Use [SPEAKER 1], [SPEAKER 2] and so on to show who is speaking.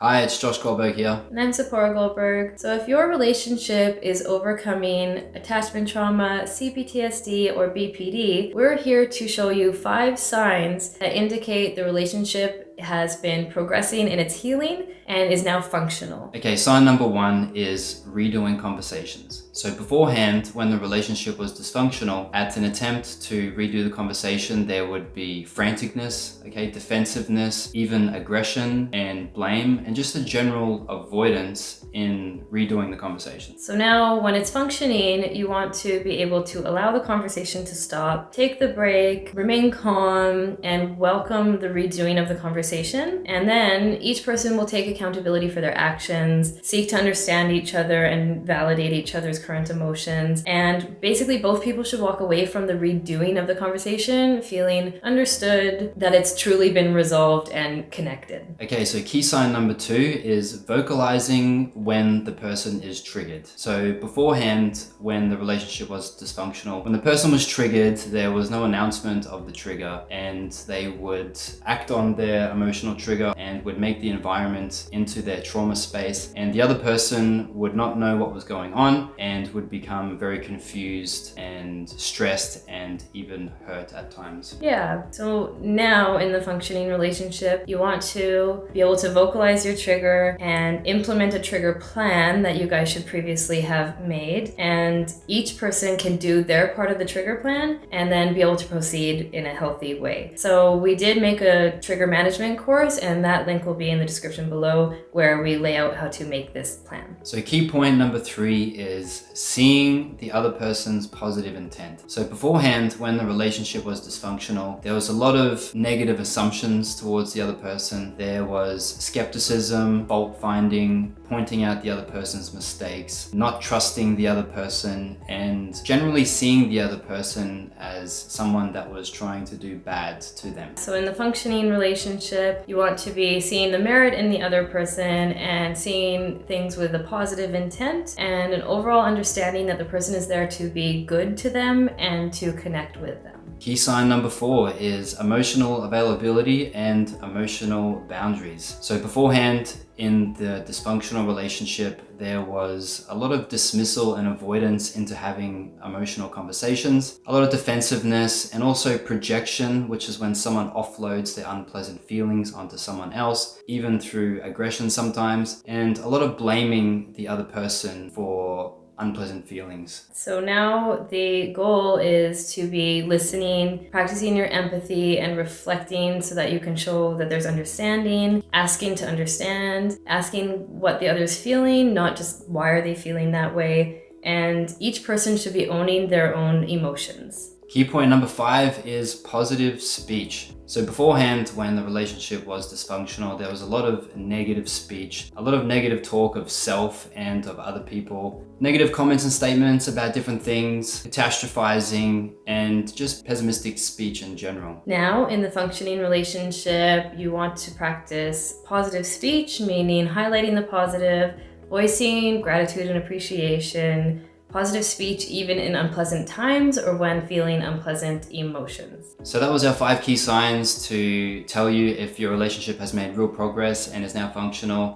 [SPEAKER 1] Hi, it's Josh Goldberg here.
[SPEAKER 2] And I'm Sephora Goldberg. So if your relationship is overcoming attachment trauma, CPTSD, or BPD, we're here to show you 5 signs that indicate the relationship has been progressing in its healing and is now functional.
[SPEAKER 1] Okay, sign number 1 is redoing conversations. So beforehand, when the relationship was dysfunctional, at an attempt to redo the conversation, there would be franticness, defensiveness, even aggression and blame, and just a general avoidance in redoing the conversation.
[SPEAKER 2] So now when it's functioning, you want to be able to allow the conversation to stop, take the break, remain calm, and welcome the redoing of the conversation. And then each person will take accountability for their actions, seek to understand each other and validate each other's current emotions. And basically both people should walk away from the redoing of the conversation feeling understood, that it's truly been resolved and connected.
[SPEAKER 1] Okay, so key sign number 2 is vocalizing when the person is triggered. So beforehand, when the relationship was dysfunctional, when the person was triggered, there was no announcement of the trigger, and they would act on their emotional trigger and would make the environment into their trauma space, and the other person would not know what was going on and would become very confused and stressed and even hurt at times.
[SPEAKER 2] Yeah, so now in the functioning relationship, you want to be able to vocalize your trigger and implement a trigger plan that you guys should previously have made. And each person can do their part of the trigger plan and then be able to proceed in a healthy way. So we did make a trigger management course, and that link will be in the description below, where we lay out how to make this plan.
[SPEAKER 1] So key point number 3 is seeing the other person's positive intent. So beforehand, when the relationship was dysfunctional, there was a lot of negative assumptions towards the other person. There was skepticism, fault finding, pointing out the other person's mistakes, not trusting the other person, and generally seeing the other person as someone that was trying to do bad to them.
[SPEAKER 2] So in the functioning relationship, you want to be seeing the merit in the other person and seeing things with a positive intent and an overall understanding that the person is there to be good to them and to connect with them.
[SPEAKER 1] Key sign number 4 is emotional availability and emotional boundaries. So beforehand, in the dysfunctional relationship, there was a lot of dismissal and avoidance into having emotional conversations, a lot of defensiveness, and also projection, which is when someone offloads their unpleasant feelings onto someone else, even through aggression sometimes, and a lot of blaming the other person for unpleasant feelings.
[SPEAKER 2] So now the goal is to be listening, practicing your empathy and reflecting so that you can show that there's understanding, asking to understand, asking what the other's feeling, not just why are they feeling that way. And each person should be owning their own emotions.
[SPEAKER 1] Key point number 5 is positive speech. So beforehand, when the relationship was dysfunctional, there was a lot of negative speech, a lot of negative talk of self and of other people, negative comments and statements about different things, catastrophizing, and just pessimistic speech in general.
[SPEAKER 2] Now, in the functioning relationship, you want to practice positive speech, meaning highlighting the positive, voicing gratitude and appreciation, positive speech even in unpleasant times or when feeling unpleasant emotions.
[SPEAKER 1] So that was our 5 key signs to tell you if your relationship has made real progress and is now functional.